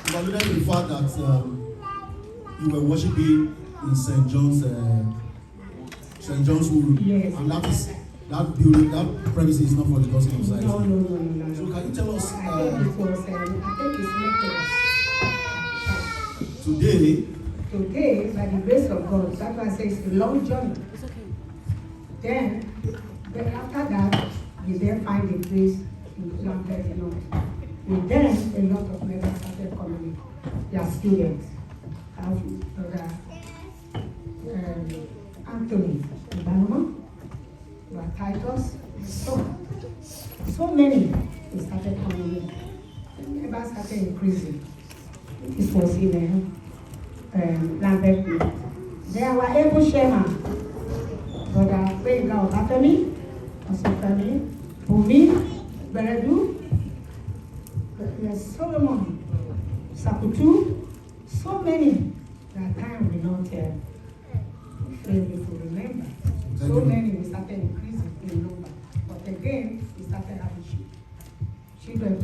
you alluded to the fact that you were worshiping in St. John's Wood. Yes. And that building, that premise is not for the gospel society. No. So can you tell us? I think it's Today, by the grace of God, that's why I say it's a long journey. Then after that, we then find a place in Lambeth North. With them, a lot of members started coming in. They are students. Brother Anthony Obama, Brother Titus, so many they started coming in. Members started increasing. This was in Lambeth North. There were able chairman, Brother Benga Obatemi, Osofemi, Bumi, Beredu, Solomon, Sakutu, so many that time we not fail to remember. So many we started increasing in number. But again, we started having children to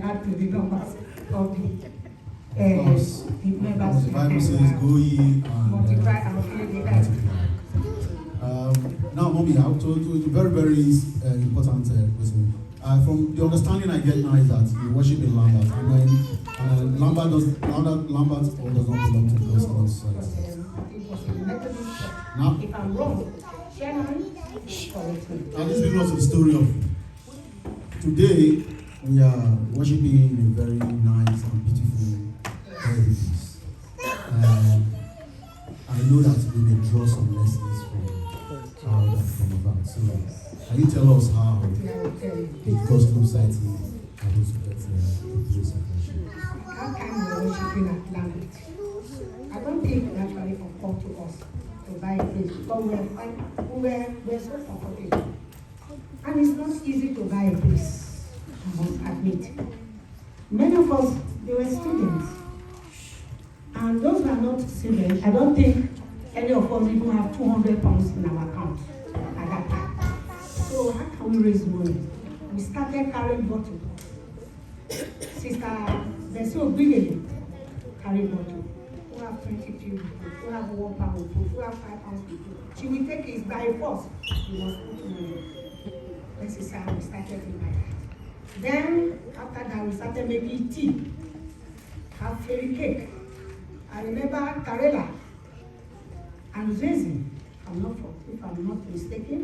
add to the numbers of the members. The Bible says, go ye and multiply and fill the earth. Now, Mommy, I'll tell you a very, very important question. From the understanding I get now is that you worship in Lambert, and then Lambert does not belong to the gospel society. It was a Methodist church. Now, if I'm wrong, chairman, correct me. And this brings us to the story of today. We are worshiping in a very nice and beautiful heritage. I know that we may draw some lessons from how that came about. So, can you tell us how the gospel society able to get the place of worship? How can we worshiping at Lambeth? I don't think it actually occurred to us to buy a place because we're so comfortable. And it's not easy to buy a place, I must admit. Many of us, they were students. And those who are not students, I don't think any of us even have 200 pounds in our account at that time. So how can we raise money? We started carrying bottles. Sister Bessie Brilliant carry bottle. We have 20 people, we have 1 pound, we have 5 pounds people. She will take it by force. We must put money. This is how we started in my heart. Then after that we started making tea, have fairy cake. I remember Karela and Zezi, if I'm not mistaken,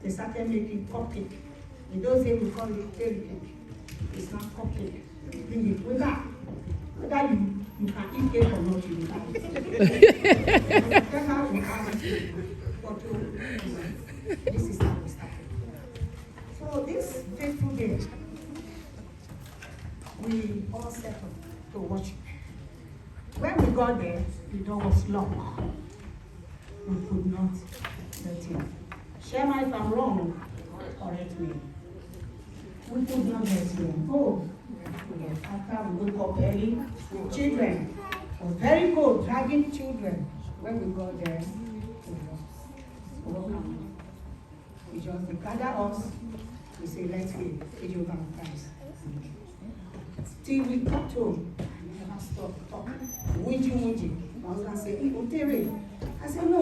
they started making cupcake. In those days we call it fairy cake. It's not cupcake. Bring it with that. Whether you can eat cake or not, you will have it. Whatever we have it, but this is how we started. So this fateful day, we all set up to worship. When we got there, the door was locked. We could not get in. Shema, if I'm wrong, correct me. We could not get in. Oh, yes. After we woke up early, with children, it was very cold, dragging children. When we got there, we just gather us. We say, let's wait, Jehovah Christ. Till we got home, I never stopped talking. Wiji. My husband said, Utere. I said, no.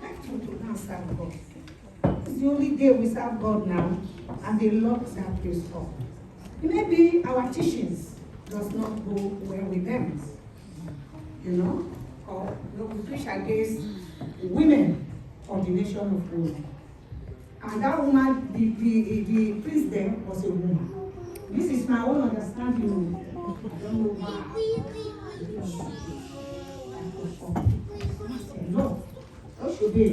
I like to now serve God. It's the only day we serve God now, and they locked that place up. Maybe our teachings does not go well with them, or we preach against women ordination of women. And that woman, the priest there was a woman. This is my own understanding. I don't know why. No, what should be?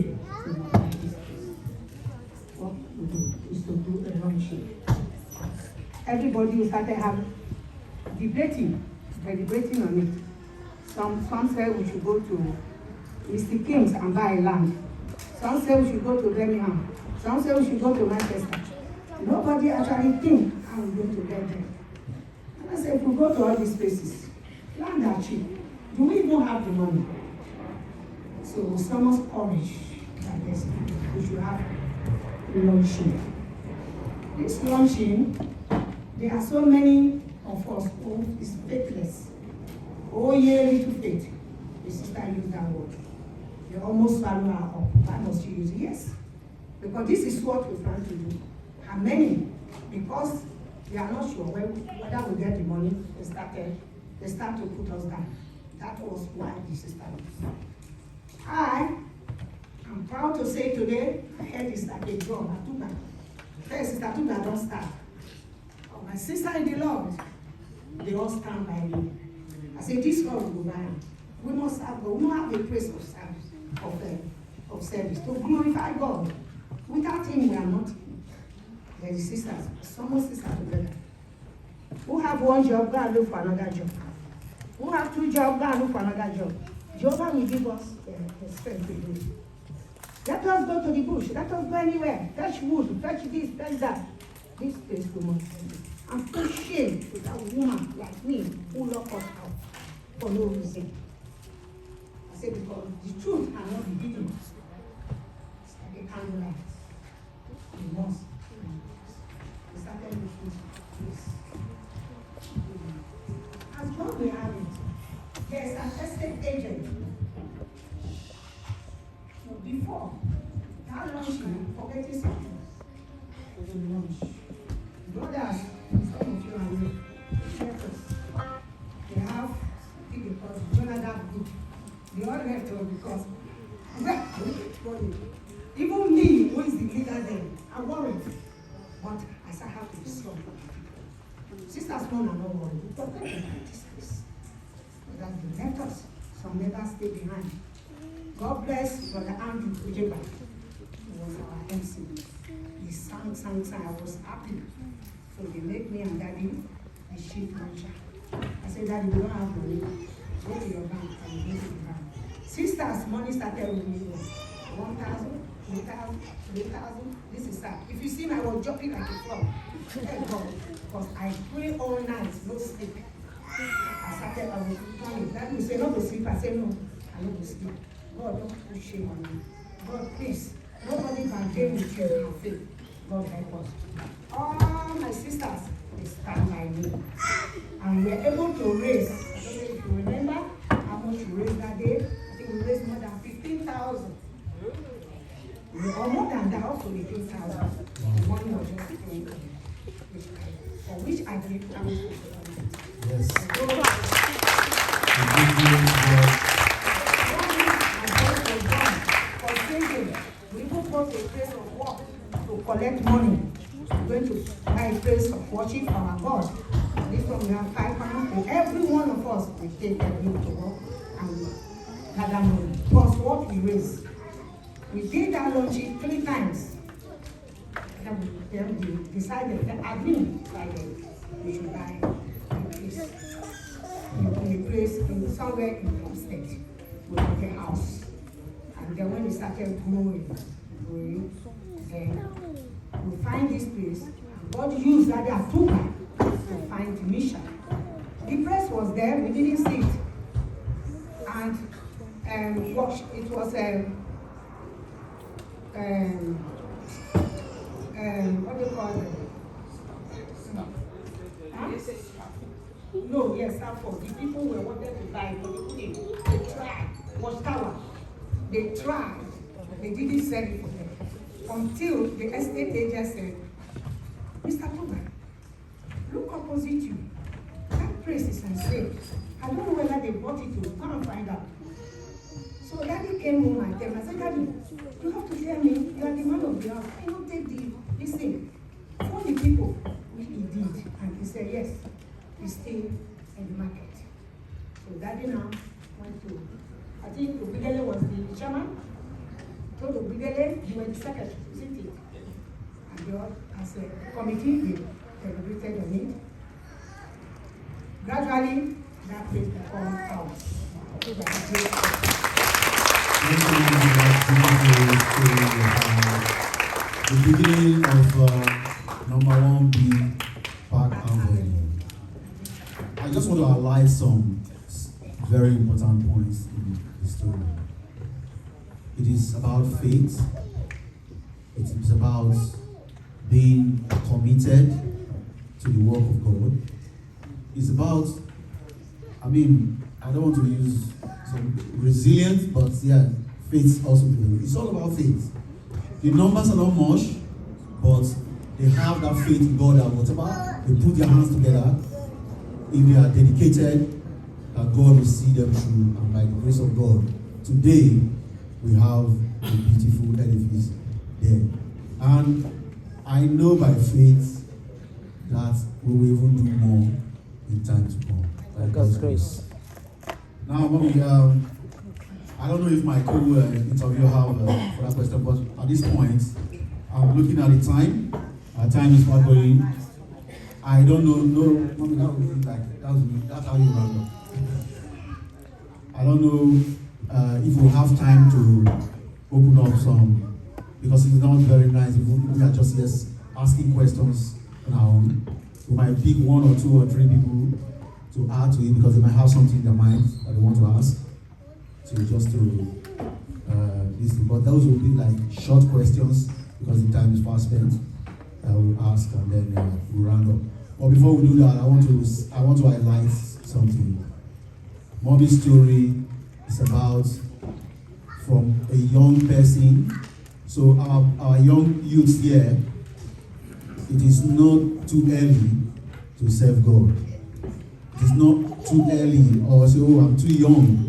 What we do is to do a luncheon. Everybody started having debating on it. Some said we should go to Mr. King's and buy land. Some said we should go to Birmingham. Some said we should go to Manchester. Nobody actually think how we're going to get there. And I said, if we go to all these places, land are cheap. Do we even have the money? So someone's courage that we should have launching. This launching, there are so many of us who is faithless. Oh, ye little faith. The sister used that word. You almost swallow her up. Why must you use it? Yes. Because this is what we plan to do. And many, because they are not sure whether we get the money, they start to put us down. That was why the sister used. I am proud to say today, I heard it's like a drum. Atugba. First, Sister Atugba don't start. Oh, my sister in the Lord, they all stand by me. I say, this God will go by. We must have God. We don't have a place of service, of service to glorify God. Without Him, we are nothing. There is sisters, some sisters together. Who have one job, go and look for another job. Who have two jobs, go and look for another job. Jehovah will give us the strength to do it. Let us go to the bush. Let us go anywhere. Fetch wood, fetch this, fetch that. This place we must do. And put shame to that woman like me who locked us out for no reason. I say because the truth cannot be hidden. It's like a candlelight. We must. We started looking this. As God will have it, there is an estate agent. Before, that lunch, forgetting something. For the lunch. Brothers, some of you are new. Shepherds. They have, I think they call it Jonadab group. They all left because, even me, who is the leader there, I'm worried. But as I have to be strong. Sisters one are not worried. Because they can this place. But as they left us, some members stay behind. God bless Brother Andrew Ujeba. He was our MC. He sang. I was happy. So they make me and Daddy a sheep launcher. I said, Daddy, we don't have money. Go to your bank and go to the bank. Sisters, money started with me. 1,000, 2,000, 3,000. This is sad. If you see me, I was jumping like a frog. Thank God. Because I pray all night, no sleep. I was running. Daddy would say, not to sleep. I said, no, I don't sleep. God, don't put shame on me. God, please, nobody can gain with you in faith. God help us. All my sisters, they stand by me. And we are able to raise, I don't know if you remember how much we raised that day. I think we raised more than 15,000. Or more than that, also 15,000. The money was just 20,000. For which I give thanks to God. Yes. We even go to a place of work to collect money. We're going to buy a place of worship our God. This one we have £5. And every one of us will take a week to work and gather money. Plus what we raise. We did that launching 3 times. Then we decided, the admin decided we should buy a place in somewhere in the state. We bought a house. And then when we started growing, then we find this place. And God used that Atugba to find the mission. The press was there, we didn't see it. And it was what do you call it? No, yes, for the people who wanted to buy, they tried. Watchtower. They tried. They didn't sell it for them. Until the estate agent said, Mr. Atugba, look opposite you. That place is unsafe. I don't know whether they bought it to come and find out. So Daddy came home and tell me, I said, Daddy, you have to tell me, you are the man of the house. I don't take this thing. For the people, which he did. And he said, yes, he's still in the market. So Daddy now went to, I think Okandeji was the chairman. Told Okandeji, you were the secretary, isn't it? And they all, as a committee, they deliberated on it. Gradually, that place became ours. The beginning of number 1B Park Avenue. I just want to highlight some very important points in the story. It is about faith. It is about being committed to the work of God. it's about, I mean, I don't want to use some resilience, but yeah, faith also plays. It's all about faith. The numbers are not much, but they have that faith in God that whatever they put their hands together, if they are dedicated, that God will see them through, and by the grace of God, today we have a beautiful edifice there. And I know by faith that we will even do more in time to come. By God's grace. Now, Mommy, I don't know if my co-interviewer have for that question, but at this point, I'm looking at the time. Our time is not going. I don't know. No, Mommy, that would be like that's how you round up. I don't know if we'll have time to open up some, because it's not very nice if we are just here asking questions on our own. We might pick one or two or three people to add to it because they might have something in their mind that they want to ask. So just to listen. But those will be like short questions because the time is fast spent. We'll ask and then we'll round up. But before we do that, I want to highlight something. Mommy's story is about from a young person. So our young youths here, it is not too early to serve God. It is not too early or say, oh, I'm too young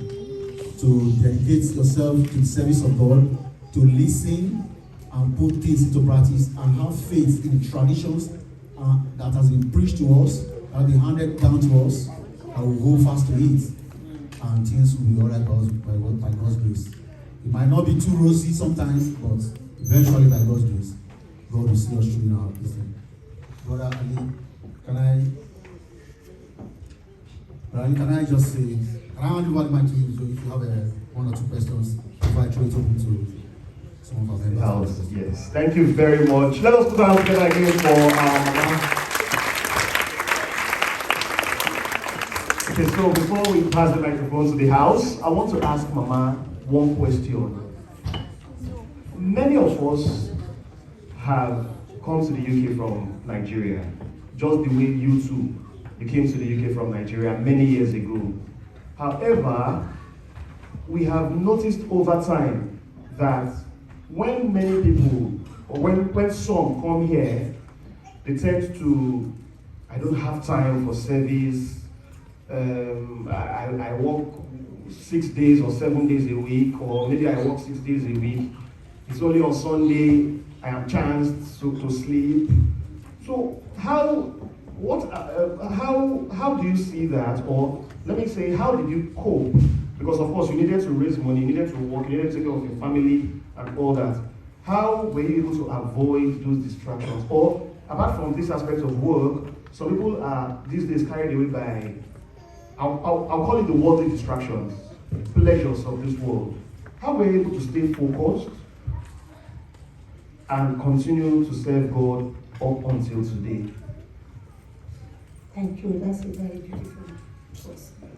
to dedicate yourself to the service of God, to listen and put things into practice and have faith in traditions that has been preached to us, that has been handed down to us, and we'll hold fast to it. And things will be all right by God's grace. It might not be too rosy sometimes, but eventually by God's grace, God will see us through in our business. Brother Ali, can I just say, can I hand over the mic to you, so if you have one or two questions, before I throw it open to some of our members. Yes, thank you very much. Let us put our hands together again for Mama. Okay, so before we pass the microphone to the house, I want to ask Mama one question. Many of us have come to the UK from Nigeria, just the way you too. You came to the UK from Nigeria many years ago. However, we have noticed over time that when many people, or when some come here, they tend to, I don't have time for service, I work 6 days or 7 days a week, or maybe I work 6 days a week. It's only on Sunday I am chanced to sleep. So how do you see that? Or let me say, how did you cope? Because of course you needed to raise money, you needed to work, you needed to take care of your family and all that. How were you able to avoid those distractions? Or apart from this aspect of work, some people are these days carried away by, I'll call it the worldly distractions, pleasures of this world. How were you able to stay focused and continue to serve God up until today? Thank you. That's a very beautiful question.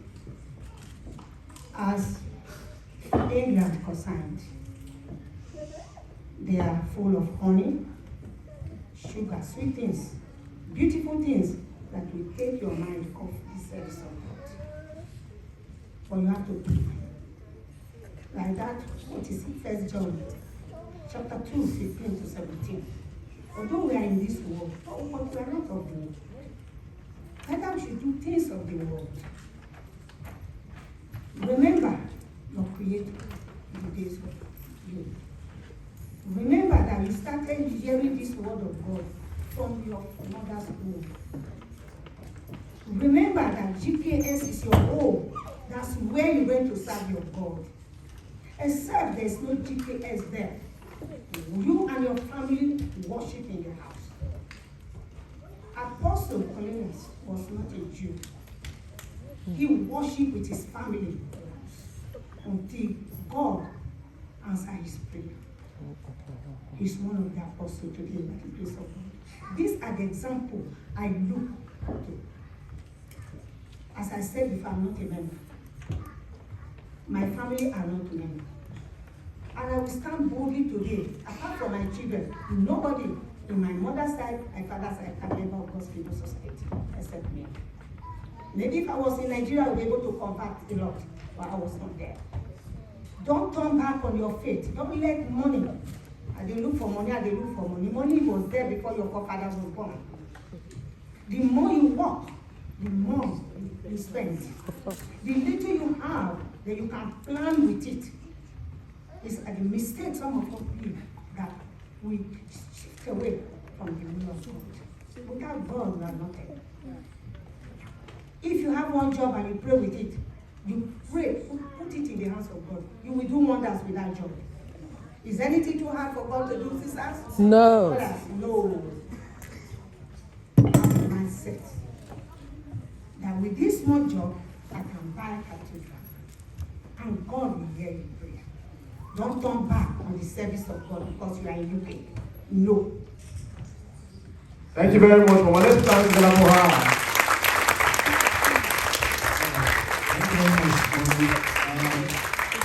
As England concerned, they are full of honey, sugar, sweet things, beautiful things that will take your mind off the service of God. But you have to be like that. What is it? 1 John chapter 2, 15 to 17. Although we are in this world, but we are not of the world. Rather, we should do things of the world. Remember your Creator in the days of you. Remember that you started hearing this word of God from your mother's womb. Remember that GKS is your home. That's where you're going to serve your God. Except there's no GKS there. You and your family worship in your house. Apostle Cornelius was not a Jew. He worshipped with his family in the house until God answered his prayer. He's one of the apostles today by the grace of God. These are the examples I look to. As I said before, I'm not a member. My family are not members. And I will stand boldly today, apart from my children, nobody in my mother's side, my father's side, can member of God's People Society, except me. Maybe if I was in Nigeria, I would be able to convert a lot, but I was not there. Don't turn back on your faith. Don't let money. And they look for money, and they look for money. Money was there before your forefathers were born. The more you work, the more you spend. The little you have, then you can plan with it. It's a mistake some of us do that we shift away from the will of God. Without God, we are nothing. If you have one job and you pray with it, you pray, put it in the hands of God. You will do wonders with that job. Is anything too hard for God to do, sisters? No. Brothers, no. Have a mindset that with this small job, I can buy a cathedral. And God will hear your prayer. Don't turn back on the service of God because you are in UK. No. Thank you very much, Mama. Let's thank the Lord for her. Thank you very much.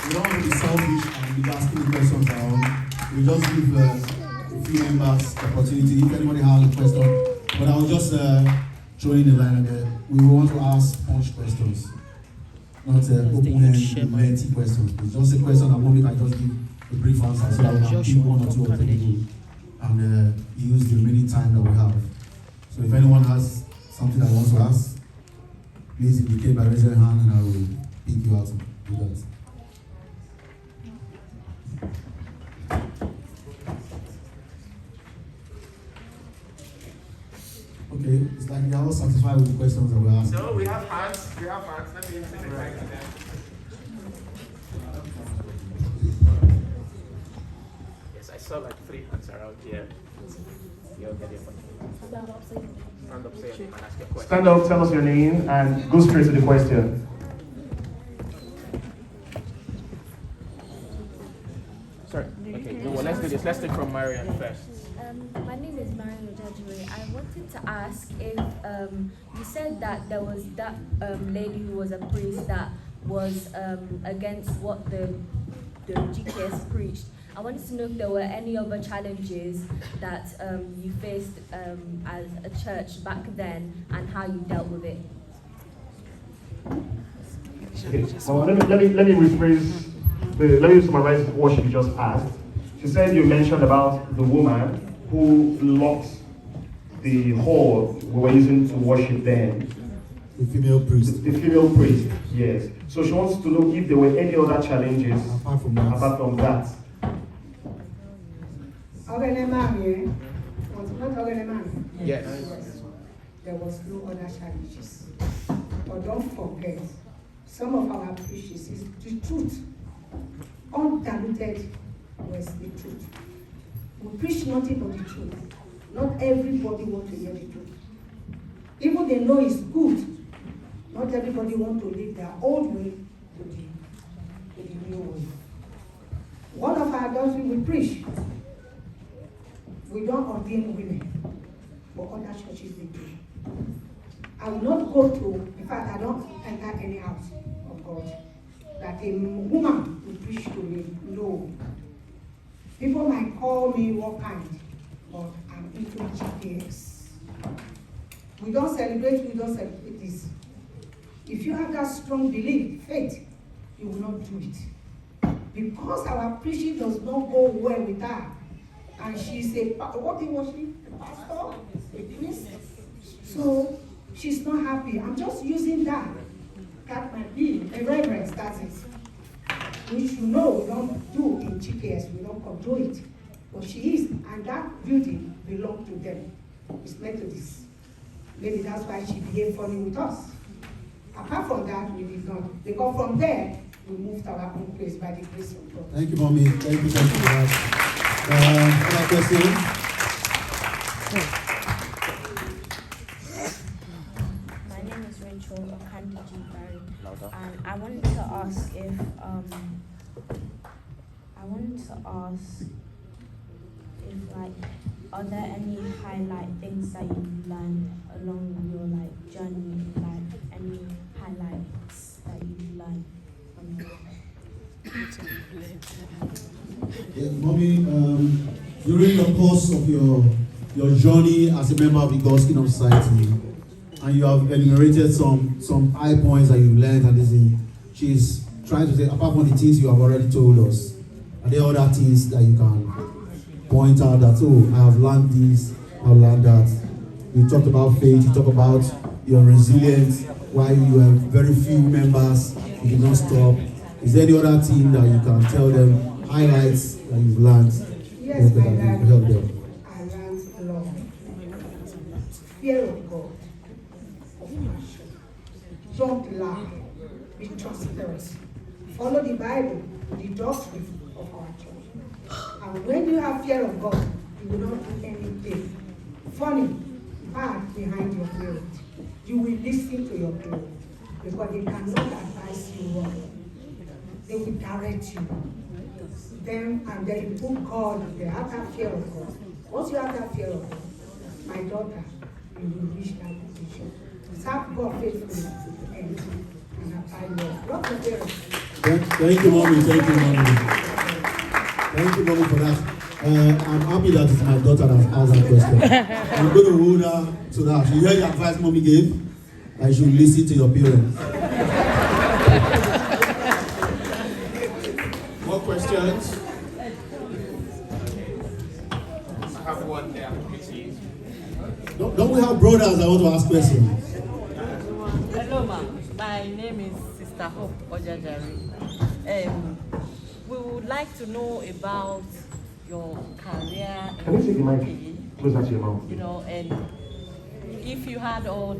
We don't want to be selfish and be asking the questions around. We just give a few members the opportunity. If anybody has a question, but I will just throw in the line again. We want to ask punch questions, not open-ended, lengthy questions. It's just a question that maybe I just give a brief answer so that we can pick one or two or three and use the remaining time that we have. So if anyone has something that wants to ask, please indicate by raising your hand and I will pick you out to do that. Okay, it's like we are all satisfied with the questions that we asked. No, we have hands. We have hands. Let me take it back to them. Yes, I saw like 3 hands around here. You'll get it. Stand up, say your name and ask your question. Stand up, tell us your name, and go straight to the question. Sorry. Okay, well, let's do this. Let's take from Marian first. My name is Marian Okandeji. I wanted to ask if you said that there was that lady who was a priest that was against what the GKS preached. I wanted to know if there were any other challenges that you faced as a church back then and how you dealt with it. Okay. Well, let me rephrase. Let me summarize what she just asked. She said you mentioned about the woman who locked the hall we were using to worship then. The female priest. The female priest, yes. So she wants to know if there were any other challenges Apart from that. Was it not Okandeji? Yes. There was no other challenges. But don't forget, some of our preachers is the truth. Undiluted was the truth. We preach nothing but the truth. Not everybody wants to hear the truth. Even they know it's good. Not everybody wants to live their old way to the new way. One of our adultery we preach. We don't ordain women, but other churches they do. I will not go to, in fact, I don't enter any house of God that a woman will preach to me. No. People might call me what kind, but I'm into GKS. We don't celebrate this. If you have that strong belief, faith, you will not do it. Because our preaching does not go well with her. And she's what was she? A pastor? A priest? So she's not happy. I'm just using that. That might be a reverence, that's it. Which you know we don't do in GKS, we don't control it. But she is, and that building belongs to them. It's Methodist. Maybe that's why she behaved funny with us. Apart from that, we did not. Because from there, we moved to our own place by the grace of God. Thank you, Mommy. Thank you. Other question? My name is Rachel Okandeji, and I wanted to ask if like, are there any highlight things that you learned along your like journey, like any highlights that you learned from your Yeah, Mommy, during the course of your journey as a member of the God's Kingdom Society, and you have enumerated some high points that you've learned, and this thing. She's trying to say, apart from the things you have already told us, are there other things that you can point out that, oh, I have learned this, I've learned that? You talked about faith, you talked about your resilience, why you have very few members, you did not stop. Is there any other thing that you can tell them, highlights that you've learned? Yes, that I will help them? I learned love, fear of God, compassion. Don't lie, be transparent. Follow the Bible, the doctrine of our church. And when you have fear of God, you will not do anything funny, bad behind your parent. You will listen to your parent because they cannot advise you wrong. They will direct you. Then and then you put God, they have that fear of God. Once you have that fear of God, my daughter, you will reach that position. Serve God faithfully to the end and apply love. Love your parents. Thank you, Mommy. Thank you, Mommy. Thank you, Mommy, for that. I'm happy that it's my daughter that asked that question. I'm going to hold her to that. You hear the advice Mommy gave? I should listen to your parents. More questions? I have one there. Don't we have brothers that want to ask questions? Hello, ma'am. My name is Sister Hope Ojajari. We would like to know about your career Can you take the mic UK, closer to your mouth? you know, and if you had all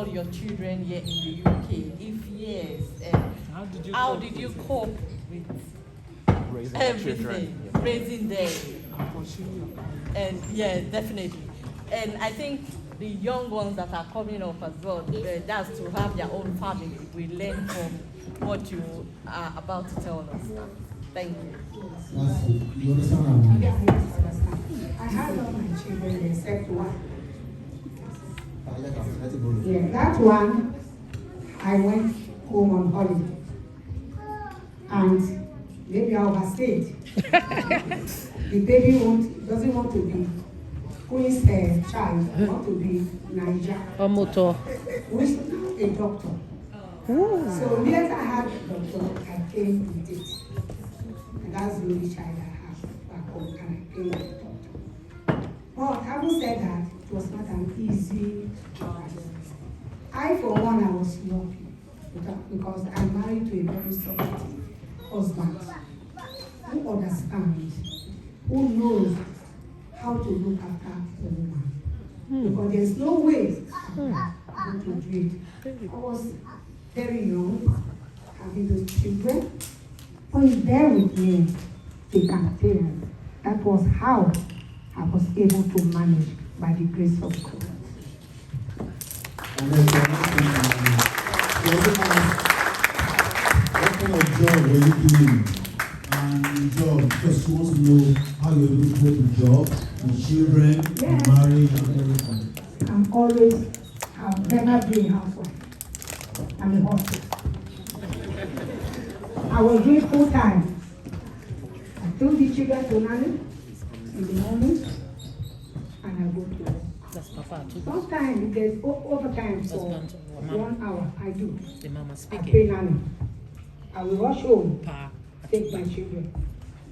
your children here in the UK, if yes, how did you cope with everything, raising them? And yeah, definitely. And I think the young ones that are coming up as well, that's to have their own family. We learn from what you are about to tell us. Thank you. You understand? Yes, I understand. I had all my children except one. Yeah, that one, I went home on holiday. And maybe I overstayed. The baby doesn't want to be Queen's child, want to be Niger. Who is now a doctor. So yes, I had a doctor, I came with it. And that's the only child I have back home, and I came with the doctor. But having said that, it was not an easy job. I, for one, I was lucky because I'm married to a very supportive husband who understands, who knows how to look after a woman. Because there's no way I'm going to do it. I was very young, having those children. But he's there with me, they can tell. That was how I was able to manage by the grace of God. And then what kind of job were you doing? And the job, because she wants to know how you're able to work the job, with children, and marriage, and everything. I've never been a housewife. I'm a hostess. I was doing full time. I took the children to nanny in the morning, and I go to work. Sometimes there's overtime for 1 hour. I do. I pay nanny. I will rush home, take my children.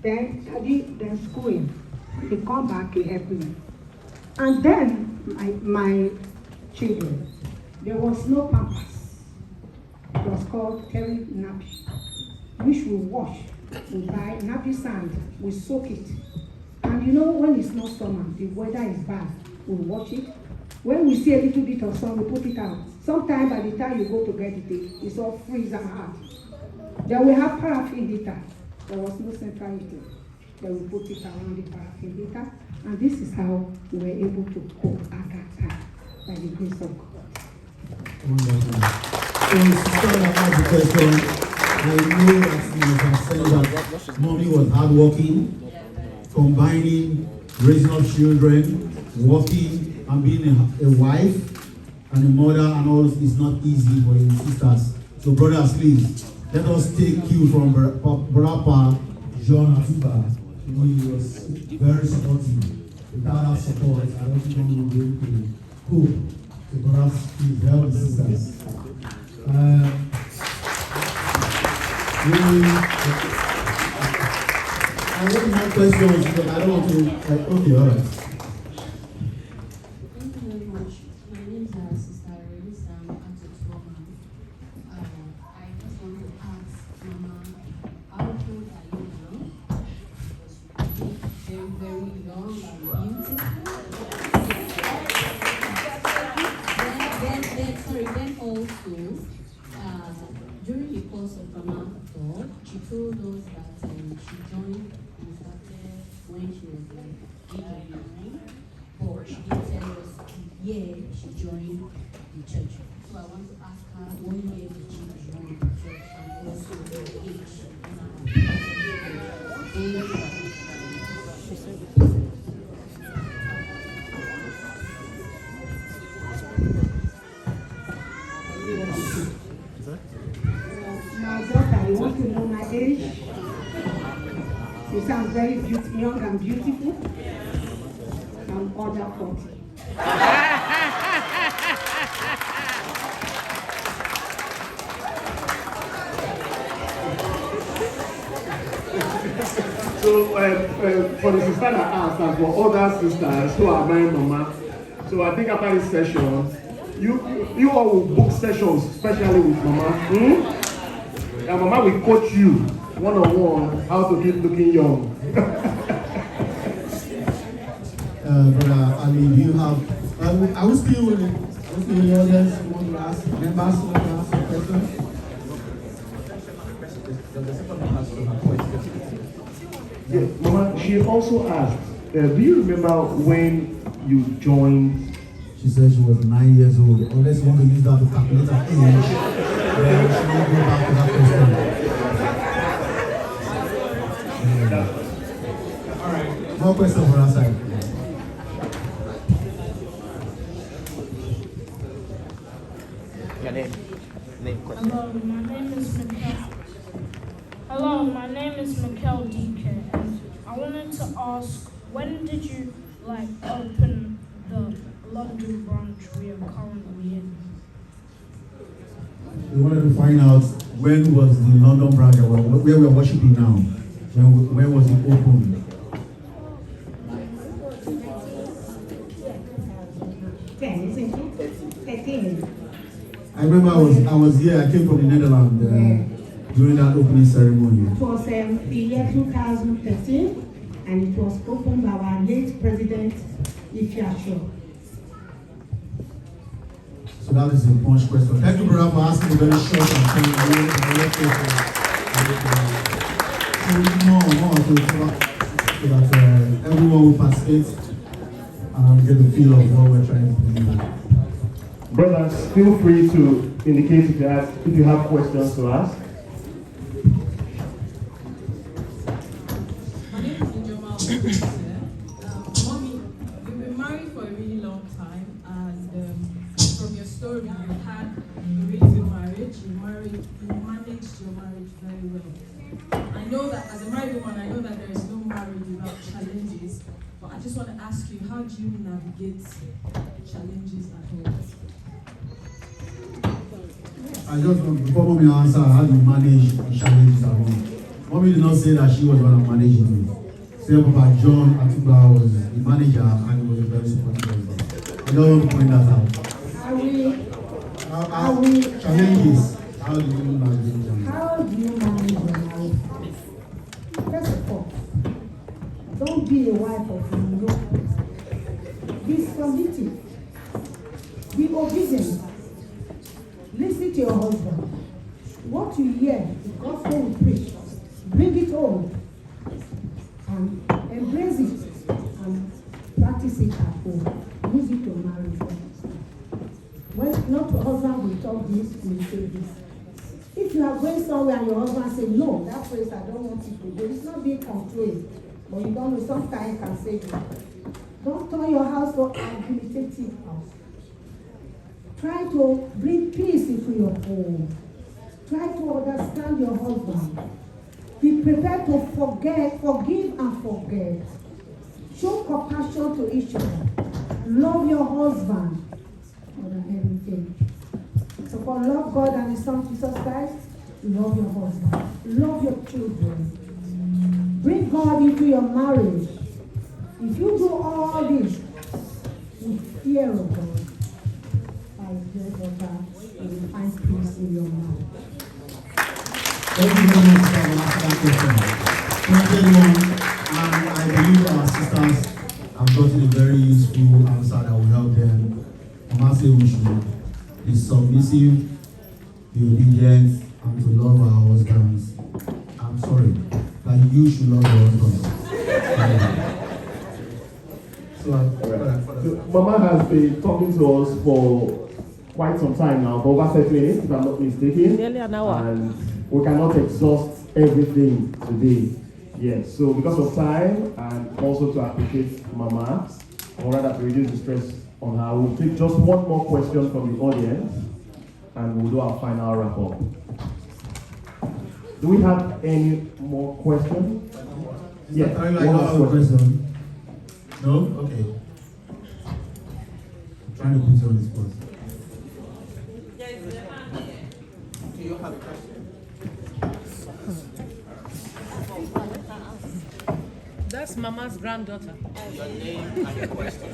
Then study, then schooling. They come back, they help me. And then my children, there was no pampers. It was called Terry nappy, which we wash. We buy nappy sand, we soak it. And you know, when it's not summer, the weather is bad, we wash it. When we see a little bit of sun, we put it out. Sometimes by the time you go to get it, it's all freeze and hard. Then we have paraffin heater. There was no central heating. Then we put it around the paraffin heater. And this is how we were able to cope at that time, by the grace of God. So, Sister asked the question. I know that you can say that Mommy was hardworking, combining raising up children, working, and being a wife and a mother, and all is not easy for your sisters. So, brothers, please, let us take cue from Brother John Atugba. You know, he was very supportive. Without our support, I don't think we will be able to cope So perhaps please help the sisters. I want more questions, but I don't want to. Okay, all right. Thank you very much. My name is Sister Elisa Atugba. I just want to ask Mama, how old are you now? Very, very young and beautiful. Then also, during the course of Mama talk, she told us that she joined and started when she was like 8 or 9. But she didn't tell us the year she joined the church. So I want to ask her what year did she join the church and also her age. My daughter, you want to know my age? She sounds very young and beautiful. I'm under 40. So, for the sister that asked, and for other sisters who are married Mama, so I think after this session, you all will book sessions, especially with Mama. And Mama will coach you one-on-one how to keep looking young. Brother Ali, do you have, are we still in the audience? You want to ask members, want to ask a question? Yeah, Mama, she also asked, do you remember when you joined? She said she was 9 years old. Unless you want to use that to calculate her age, then we should not go back to that question. All right. More questions for our side. Your name? Question. Hello, my name is Mikel GKS. I wanted to ask, when did you open the London branch we are currently in? We wanted to find out when was the London branch where we are worshiping now. When was it opened? 13. I remember I was here. I came from the Netherlands during that opening ceremony. It was the year 2013, and it was opened by our late president, Ifeasho. So that is a punch question. Thank you, brother, for asking a very short and so that everyone will participate and get the feel of what we're trying to do. Brothers, feel free to indicate if you have questions to ask. My name is Njoma. Mommy, you've been married for a really long time, and from your story, you had a really good marriage. You managed your marriage very well. I know that as a married woman, I know that there is no marriage without challenges. But I just want to ask you, how do you navigate challenges at home? I just want, before Mommy answer, how do you manage the challenges at home? Mommy did not say that she was going to manage it. Say Papa John Atugba was the manager and he was a very supportive husband. I don't want to point that out. Challenges. How do you manage challenges? How do you manage your life? First of all, don't be a wife of your own. Be submissive. Be obedient. Listen to your husband. What you hear, the gospel will preach. Bring it home and embrace it and practice it at home. Use it to marry. When not your husband will talk this, will say this. If you are going somewhere and your husband say, no, that place I don't want you to go, it's not being controlled. But you don't know, sometimes can save you. Don't turn your house for an argumentative house. Try to bring peace into your home. Try to understand your husband. Be prepared to forgive and forget. Show compassion to each other. Love your husband. more than everything. So for love God and His Son Jesus Christ, love your husband, love your children, bring God into your marriage. If you do all this with fear of God, I pray that you will find peace in your marriage. Thank you very much for that question. Thank you, everyone. And I believe our sisters have gotten a very useful answer that will help them. Mama said we should be submissive, be obedient, and to love our husbands. I'm sorry, that you should love your husbands. So, Mama has been talking to us for quite some time now, for over 30 minutes, if I'm not mistaken. Nearly an hour. And we cannot exhaust everything today. Yes, so because of time and also to appreciate Mama, or rather to reduce the stress on her, we'll take just one more question from the audience and we'll do our final wrap up. Do we have any more questions? Yeah, one last question. No? Okay. I'm trying to put you on the spot. Do you have a question? That's Mama's granddaughter. Your name and your question.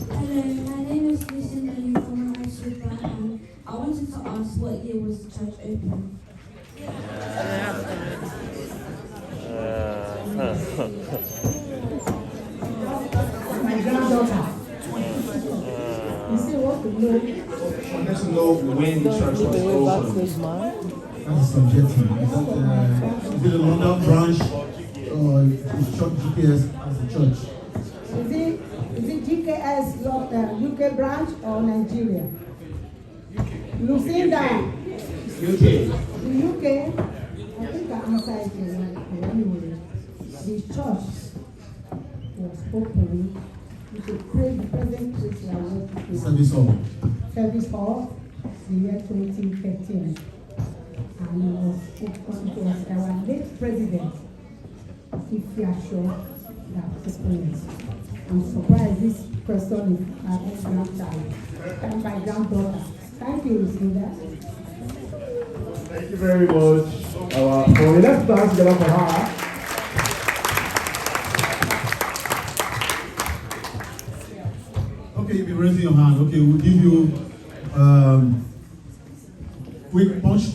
Hello, my name is Lucinda Yu from Mama Atugba, and I wanted to ask what year was the church open? My granddaughter. You see what to know? I want to know when the church was opened. That is subjective. Is it a London branch or is church GKS as a church? Is it GKS UK branch or Nigeria? Lucinda. UK. The UK, I think I answered it anyway. The church was open with a present place we are working. Service hall. Service hall, the year 2013. And it was open to us. Our late president, if you are sure that opened it. I'm surprised this person is my own grandchild and my granddaughter. Thank you, Lucinda. Thank you very much. Let's dance together for her. Okay, you'll be raising your hand. Okay, we'll give you quick punch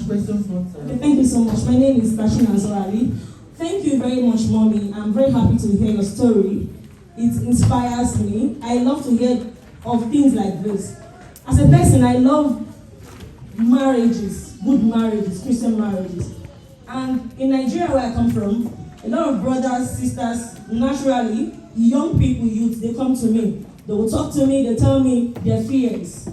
questions. Okay, thank you so much. My name is Kashin Azorali. Thank you very much, Mommy. I'm very happy to hear your story. It inspires me. I love to hear of things like this. As a person, I love marriages, good marriages, Christian marriages. And in Nigeria, where I come from, a lot of brothers, sisters, naturally, young people, youth, they come to me. They will talk to me, they tell me their fears.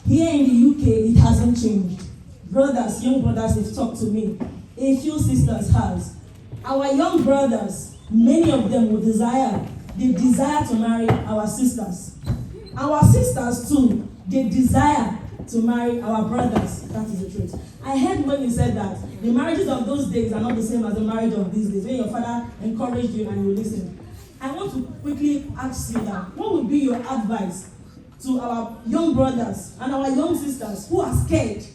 Here in the UK, it hasn't changed. Brothers, young brothers, they've talked to me. A few sisters has. Our young brothers, many of them will they desire to marry our sisters. Our sisters too, they desire to marry our brothers. That is the truth. I heard when you said that the marriages of those days are not the same as the marriage of these days, when your father encouraged you and you listen. I want to quickly ask you that, what would be your advice to our young brothers and our young sisters who are scared?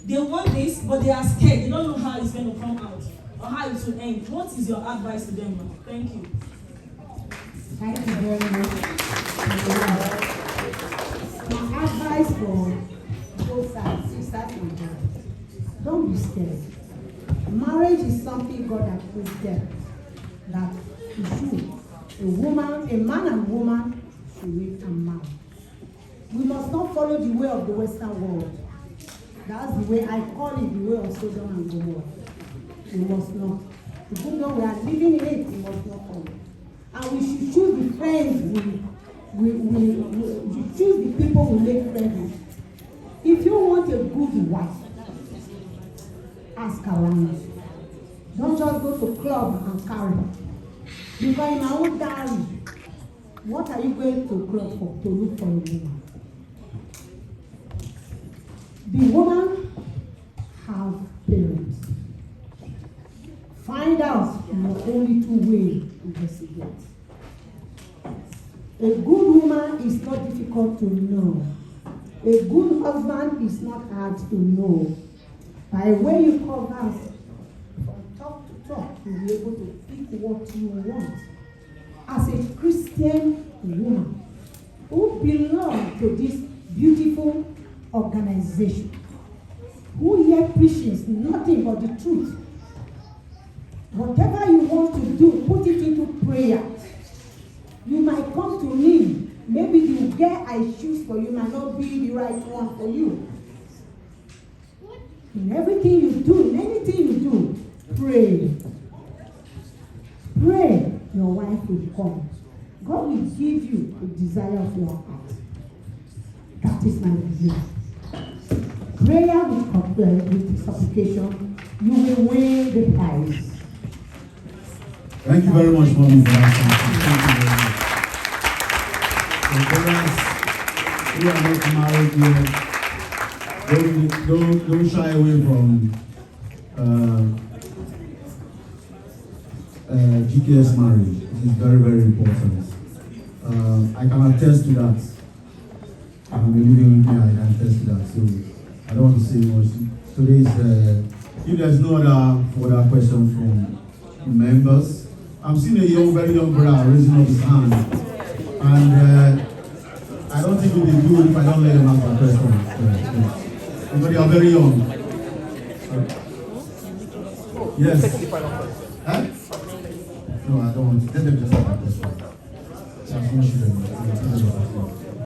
They want this, but they are scared. They don't know how it's going to come out or how it will end. What is your advice to them, ma'am? Thank you. Thank you very much. My advice for both sides, sisters and brothers, don't be scared. Marriage is something God has put there that you should. A man and woman should meet and marry. We must not follow the way of the Western world. That's the way I call it, the way of Sodom and Gomorrah. We must not. Even though we are living in it, we must not follow. And we should choose the friends we choose the people we make friends with. If you want a good wife, ask around. Don't just go to club and carry. Because in our own diary, what are you going to club for? To look for a woman. The woman have parents. Find out in the only two ways to investigate. A good woman is not difficult to know. A good husband is not hard to know. By the way you cover from top to top, you'll be able to pick what you want. As a Christian woman who belongs to this beautiful organization, who here preaches nothing but the truth. Whatever you want to do, put it into prayer. You might come to me. Maybe the girl I choose for you might not be the right one for you. In everything you do, in anything you do, pray. Pray, your wife will come. God will give you the desire of your heart. That is my view. Prayer with supplication, you will win the prize. Thank you very much, Mommy, for that. Thank you very much. So, who are not married yet, don't shy away from GKS marriage. It is very, very important. I can attest to that. I'm living with me, I can attest to that. So I don't want to say much. Today is, if there's no other further questions from members, I'm seeing a very young brother raising up his hand. And I don't think it will be good if I don't let him answer questions. Because they are very young. Yes. Huh? No, I don't want to. Let them just have a question.